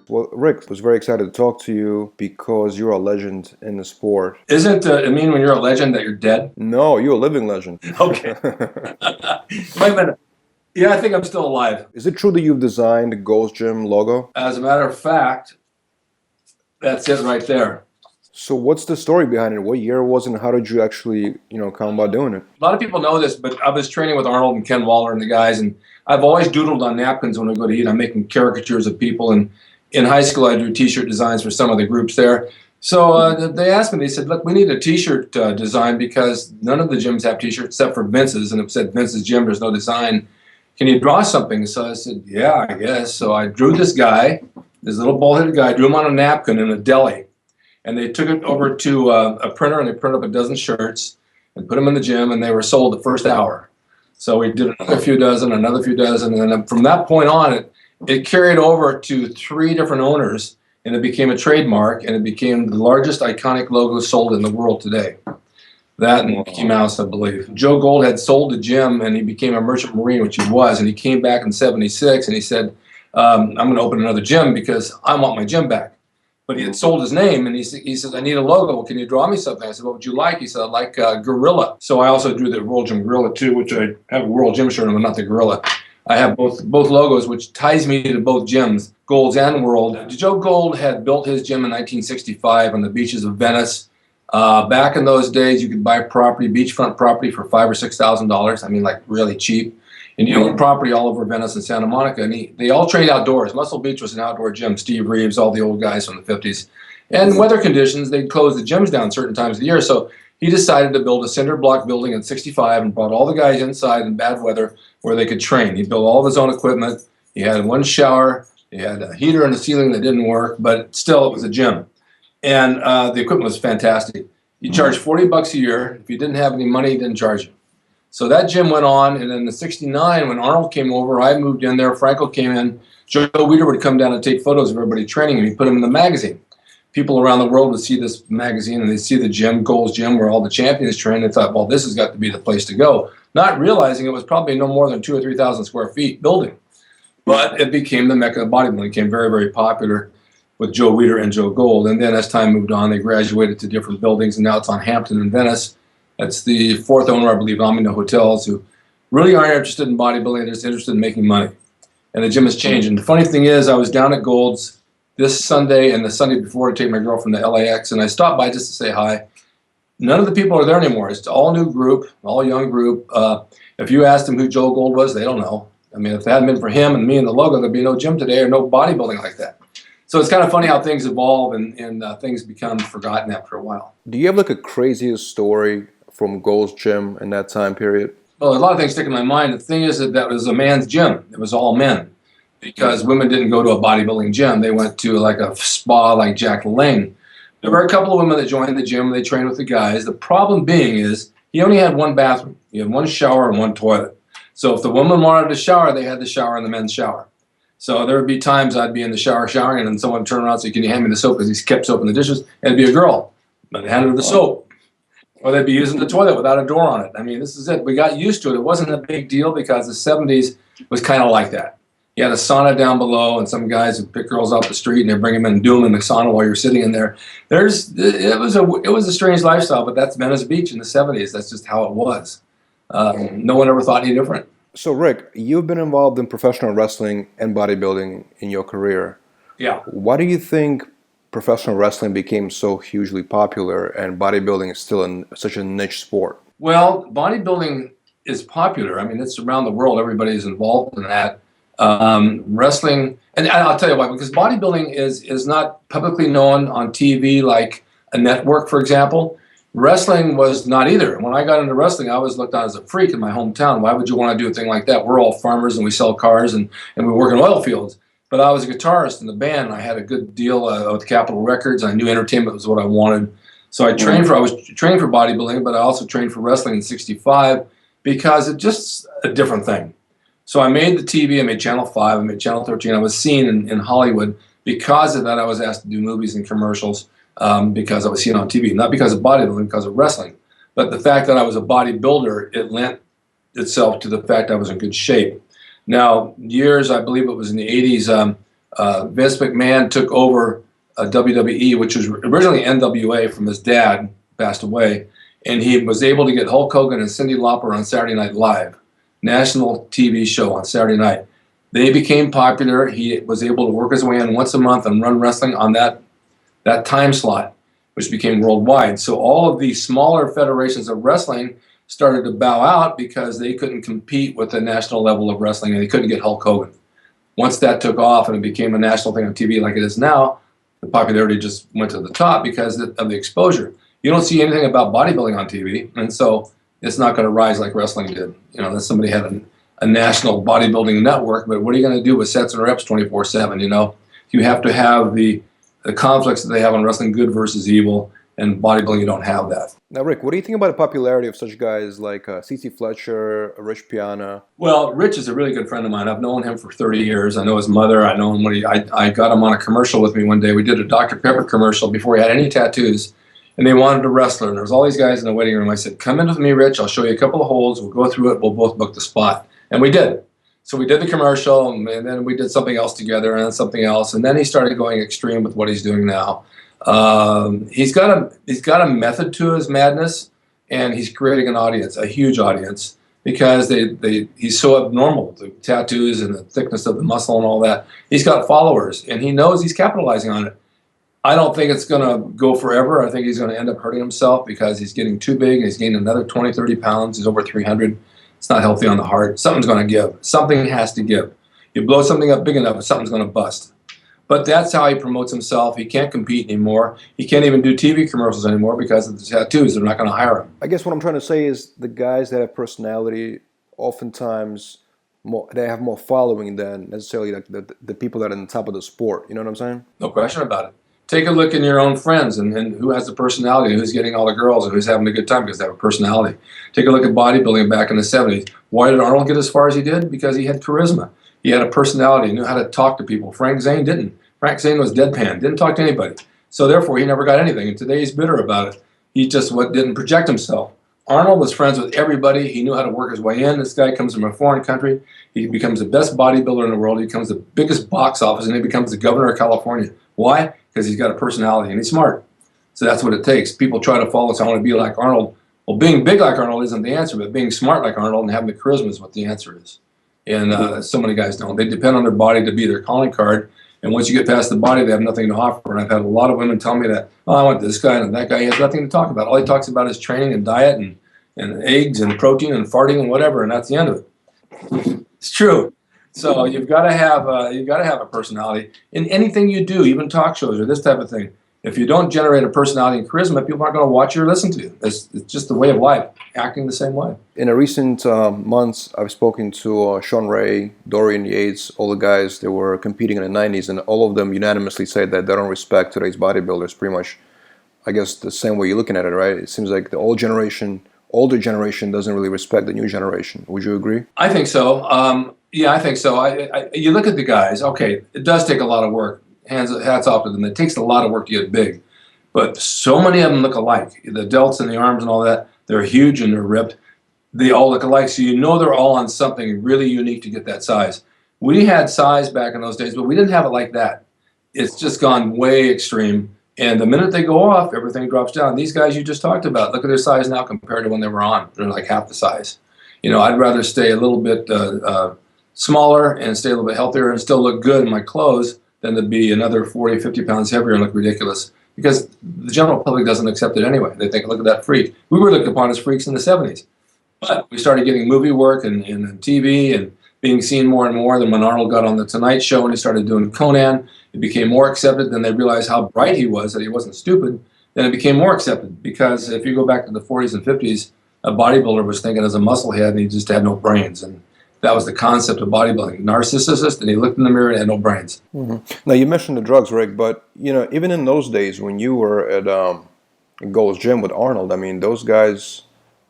Well, Rick, was very excited to talk to you because you're a legend in the sport. Isn't it mean when you're a legend that you're dead? No, you're a living legend. Okay. Wait a minute. Yeah, I think I'm still alive. Is it true that you've designed the Gold's Gym logo? As a matter of fact, that's it right there. So what's the story behind it? What year was it, and how did you actually, come about doing it? A lot of people know this, but I was training with Arnold and Ken Waller and the guys, and I've always doodled on napkins when I go to eat. I'm making caricatures of people, and in high school I drew T-shirt designs for some of the groups there. So they asked me, they said, look, we need a T-shirt design because none of the gyms have T-shirts except for Vince's, and it said Vince's Gym, there's no design. Can you draw something? So I said, yeah, I guess. So I drew this guy, this little bald-headed guy, drew him on a napkin in a deli. And they took it over to a printer, and they printed up a dozen shirts and put them in the gym, and they were sold the first hour. So we did another few dozen, and then from that point on, it carried over to 3 different owners, and it became a trademark, and it became the largest iconic logo sold in the world today. That and Mickey Mouse, I believe. Joe Gold had sold the gym, and he became a merchant marine, which he was, and he came back in '76, and he said, I'm going to open another gym because I want my gym back. But he had sold his name, and he said, I need a logo. Can you draw me something? I said, what would you like? He said, I'd like Gorilla. So I also drew the World Gym Gorilla, too, which I have a World Gym shirt on, but not the Gorilla. I have both logos, which ties me to both gyms, Gold's and World. Joe Gold had built his gym in 1965 on the beaches of Venice. Back in those days, you could buy property, beachfront property, for $5,000 or $6,000. I mean, like really cheap. And he owned property all over Venice and Santa Monica, and they all trained outdoors. Muscle Beach was an outdoor gym. Steve Reeves, all the old guys from the 50s. And weather conditions, they'd close the gyms down certain times of the year. So he decided to build a cinder block building in '65 and brought all the guys inside in bad weather where they could train. He built all of his own equipment. He had one shower. He had a heater in the ceiling that didn't work, but still it was a gym. And the equipment was fantastic. He charged $40 a year. If you didn't have any money, he didn't charge you. So that gym went on, and then in '69, when Arnold came over, I moved in there, Franco came in, Joe Weider would come down and take photos of everybody training, and he'd put them in the magazine. People around the world would see this magazine, and they'd see the gym, Gold's Gym, where all the champions trained, and thought, well, this has got to be the place to go. Not realizing it was probably no more than 2,000 or 3,000 square feet building. But it became the Mecca of bodybuilding. It became very, very popular with Joe Weider and Joe Gold. And then as time moved on, they graduated to different buildings, and now it's on Hampton in Venice. That's the 4th owner, I believe, Amino Hotels, who really aren't interested in bodybuilding. They're just interested in making money. And the gym has changed. And the funny thing is, I was down at Gold's this Sunday and the Sunday before to take my girlfriend to LAX, and I stopped by just to say hi. None of the people are there anymore. It's all new group, all young group. If you asked them who Joe Gold was, they don't know. I mean, if it hadn't been for him and me and the logo, there'd be no gym today or no bodybuilding like that. So it's kind of funny how things evolve and things become forgotten after a while. Do you have like a craziest story from Gold's Gym in that time period? Well, a lot of things stick in my mind. The thing is that was a man's gym. It was all men because women didn't go to a bodybuilding gym. They went to like a spa like Jack LaLanne. There were a couple of women that joined the gym. They trained with the guys. The problem being is he only had one bathroom. He had one shower and one toilet. So if the woman wanted to shower, they had to shower in the men's shower. So there would be times I'd be in the shower showering, and then someone would turn around and say, can you hand me the soap? Because he kept soap in the dishes. And it'd be a girl. But they handed her the soap. Or they'd be using the toilet without a door on it. I mean, this is it. We got used to it. It wasn't a big deal because the '70s was kind of like that. You had a sauna down below, and some guys would pick girls off the street and they bring them in and do them in the sauna while you're sitting in there. It was a strange lifestyle, but that's Venice Beach in the '70s. That's just how it was. No one ever thought any different. So, Rick, you've been involved in professional wrestling and bodybuilding in your career. Yeah. Why do you think professional wrestling became so hugely popular and bodybuilding is still such a niche sport? Well, bodybuilding is popular. I mean, it's around the world. Everybody's involved in that. Wrestling, and I'll tell you why, because bodybuilding is not publicly known on TV like a network, for example. Wrestling was not either. When I got into wrestling, I was looked on as a freak in my hometown. Why would you want to do a thing like that? We're all farmers and we sell cars and we work in oil fields. But I was a guitarist in the band, and I had a good deal with Capitol Records. I knew entertainment was what I wanted. So I was training for bodybuilding, but I also trained for wrestling in '65 because it's just a different thing. So I made the TV, I made Channel 5, I made Channel 13. I was seen in Hollywood. Because of that, I was asked to do movies and commercials because I was seen on TV. Not because of bodybuilding, because of wrestling. But the fact that I was a bodybuilder, it lent itself to the fact I was in good shape. Now, I believe it was in the '80s, Vince McMahon took over WWE, which was originally NWA from his dad, passed away, and he was able to get Hulk Hogan and Cyndi Lauper on Saturday Night Live, national TV show on Saturday night. They became popular. He was able to work his way in once a month and run wrestling on that time slot, which became worldwide. So all of these smaller federations of wrestling started to bow out because they couldn't compete with the national level of wrestling, and they couldn't get Hulk Hogan. Once that took off and it became a national thing on TV like it is now, the popularity just went to the top because of the exposure. You don't see anything about bodybuilding on TV, and so it's not going to rise like wrestling did. You know, unless somebody had a national bodybuilding network, but what are you going to do with sets and reps 24/7? You know, you have to have the conflicts that they have on wrestling, good versus evil, and bodybuilding, you don't have that. Now, Rick, what do you think about the popularity of such guys like C.C. Fletcher, Rich Piana? Well, Rich is a really good friend of mine. I've known him for 30 years. I know his mother. I know him when I got him on a commercial with me one day. We did a Dr. Pepper commercial before he had any tattoos, and they wanted a wrestler. And there was all these guys in the waiting room. I said, come in with me, Rich. I'll show you a couple of holds. We'll go through it. We'll both book the spot. And we did. So we did the commercial, and then we did something else together, and then something else. And then he started going extreme with what he's doing now. He's got a method to his madness, and he's creating an audience, a huge audience, because he's so abnormal, the tattoos and the thickness of the muscle and all that. He's got followers, and he knows he's capitalizing on it. I don't think it's going to go forever. I think he's going to end up hurting himself because he's getting too big, and he's gained another 20, 30 pounds. He's over 300. It's not healthy on the heart. Something's going to give. Something has to give. You blow something up big enough, something's going to bust. But that's how he promotes himself. He can't compete anymore. He can't even do TV commercials anymore because of the tattoos. They're not going to hire him. I guess what I'm trying to say is the guys that have personality, oftentimes they have more following than necessarily like the people that are on the top of the sport. You know what I'm saying? No question about it. Take a look in your own friends and who has the personality, who's getting all the girls, and who's having a good time because they have a personality. Take a look at bodybuilding back in the 70s. Why did Arnold get as far as he did? Because he had charisma. He had a personality, knew how to talk to people. Frank Zane didn't. Frank Zane was deadpan, didn't talk to anybody. So therefore, he never got anything. And today he's bitter about it. He just didn't project himself. Arnold was friends with everybody. He knew how to work his way in. This guy comes from a foreign country. He becomes the best bodybuilder in the world. He becomes the biggest box office, and he becomes the governor of California. Why? Because he's got a personality, and he's smart. So that's what it takes. People try to follow, so I want to be like Arnold. Well, being big like Arnold isn't the answer, but being smart like Arnold and having the charisma is what the answer is. And so many guys don't. They depend on their body to be their calling card. And once you get past the body, they have nothing to offer. And I've had a lot of women tell me that, oh, I want this guy and that guy. He has nothing to talk about. All he talks about is training and diet and eggs and protein and farting and whatever, and that's the end of it. It's true. So you've got to have a personality in anything you do, even talk shows or this type of thing. If you don't generate a personality and charisma, people aren't going to watch you or listen to you. It's just the way of life, acting the same way. In a recent months, I've spoken to Sean Ray, Dorian Yates, all the guys that were competing in the 90s, and all of them unanimously say that they don't respect today's bodybuilders pretty much, I guess, the same way you're looking at it, right? It seems like the older generation doesn't really respect the new generation. Would you agree? I think so. Yeah, I think so. You look at the guys, okay, it does take a lot of work. Hats off to them. It takes a lot of work to get big. But so many of them look alike. The delts and the arms and all that, they're huge and they're ripped. They all look alike. So you know they're all on something really unique to get that size. We had size back in those days, but we didn't have it like that. It's just gone way extreme. And the minute they go off, everything drops down. These guys you just talked about, look at their size now compared to when they were on. They're like half the size. You know, I'd rather stay a little bit smaller and stay a little bit healthier and still look good in my clothes than to be another 40, 50 pounds heavier and look ridiculous. Because the general public doesn't accept it anyway. They think, look at that freak. We were looked upon as freaks in the 70s. But we started getting movie work and TV and being seen more and more. Then when Arnold got on The Tonight Show and he started doing Conan, it became more accepted. Then they realized how bright he was, that he wasn't stupid. Then it became more accepted. Because if you go back to the 40s and 50s, a bodybuilder was thinking as a musclehead and he just had no brains. And that was the concept of bodybuilding. Narcissist, and he looked in the mirror and had no brains. Mm-hmm. Now, you mentioned the drugs, Rick, but, you know, even in those days when you were at Gold's Gym with Arnold, I mean, those guys,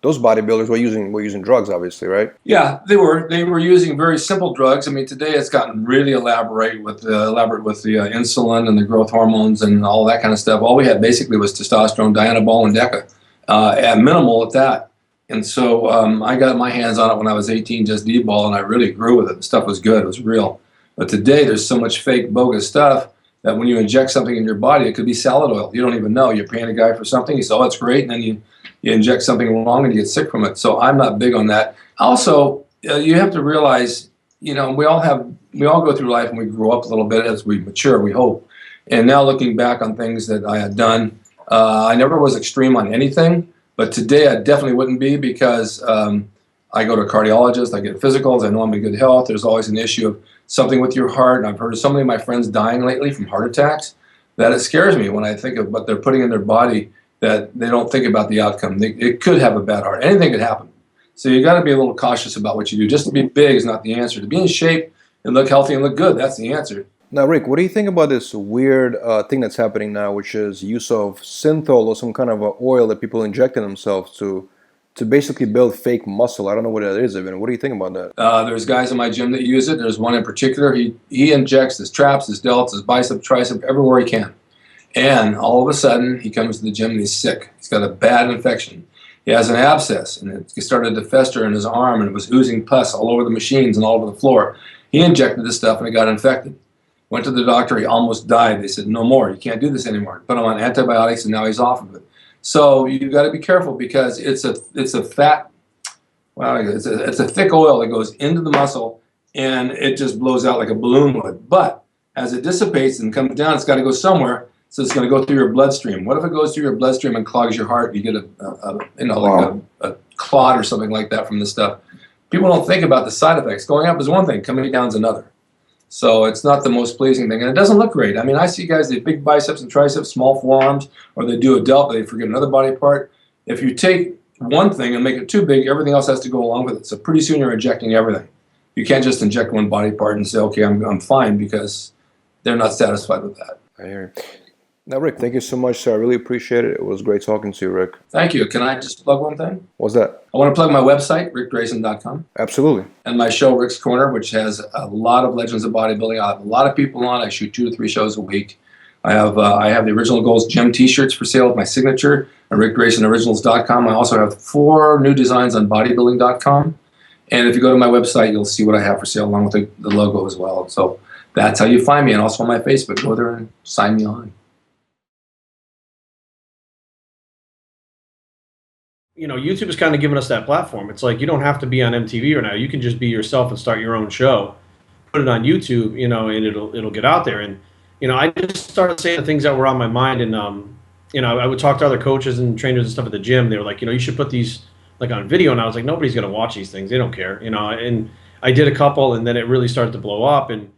those bodybuilders were using drugs, obviously, right? Yeah, they were using very simple drugs. I mean, today it's gotten really elaborate with the insulin and the growth hormones and all that kind of stuff. All we had basically was testosterone, Dianabol, and Deca, at minimal at that. And so I got my hands on it when I was 18, just D-ball, and I really grew with it. The stuff was good. It was real. But today there's so much fake, bogus stuff that when you inject something in your body, it could be salad oil. You don't even know. You're paying a guy for something. You say, oh, it's great. And then you inject something wrong and you get sick from it. So I'm not big on that. Also, you have to realize, you know, we all go through life and we grow up a little bit as we mature, we hope. And now looking back on things that I had done, I never was extreme on anything, but today I definitely wouldn't be, because I go to a cardiologist, I get physicals, I know I'm in good health. There's always an issue of something with your heart, and I've heard of so many of my friends dying lately from heart attacks that it scares me when I think of what they're putting in their body, that they don't think about the outcome. It could have a bad heart. Anything could happen. So you got to be a little cautious about what you do. Just to be big is not the answer. To be in shape and look healthy and look good, that's the answer. Now, Rick, what do you think about this weird thing that's happening now, which is use of Synthol or some kind of oil that people inject in themselves to basically build fake muscle? I don't know what that is even. What do you think about that? There's guys in my gym that use it. There's one in particular. He injects his traps, his delts, his bicep, tricep, everywhere he can. And all of a sudden, he comes to the gym and he's sick. He's got a bad infection. He has an abscess, and it started to fester in his arm, and it was oozing pus all over the machines and all over the floor. He injected this stuff, and it got infected. Went to the doctor. He almost died. They said, no more. You can't do this anymore. Put him on antibiotics, and now he's off of it. So you've got to be careful, because it's a fat, well, it's a thick oil that goes into the muscle, and it just blows out like a balloon would. But as it dissipates and comes down, it's got to go somewhere. So it's going to go through your bloodstream. What if it goes through your bloodstream and clogs your heart? You get a clot or something like that from this stuff. People don't think about the side effects. Going up is one thing, coming down is another. So it's not the most pleasing thing, and it doesn't look great. I mean, I see guys, they have big biceps and triceps, small forearms, or they do a delt, but they forget another body part. If you take one thing and make it too big, everything else has to go along with it. So pretty soon you're injecting everything. You can't just inject one body part and say, okay, I'm fine, because they're not satisfied with that. I hear you. Now, Rick, thank you so much, sir. I really appreciate it. It was great talking to you, Rick. Thank you. Can I just plug one thing? What's that? I want to plug my website, ricdrasin.com. Absolutely. And my show, Rick's Corner, which has a lot of legends of bodybuilding. I have a lot of people on. I shoot 2 to 3 shows a week. I have the Original Goals gym t-shirts for sale with my signature at ricdrasinoriginals.com. I also have 4 new designs on bodybuilding.com. And if you go to my website, you'll see what I have for sale along with the logo as well. So that's how you find me. And also on my Facebook. Go there and sign me on. You know, YouTube has kind of given us that platform. It's like, you don't have to be on MTV right now. You can just be yourself and start your own show, put it on YouTube, you know, and it'll get out there. And, you know, I just started saying the things that were on my mind. And, you know, I would talk to other coaches and trainers and stuff at the gym. They were like, you know, you should put these like on video. And I was like, nobody's going to watch these things. They don't care, you know. And I did a couple, and then it really started to blow up. And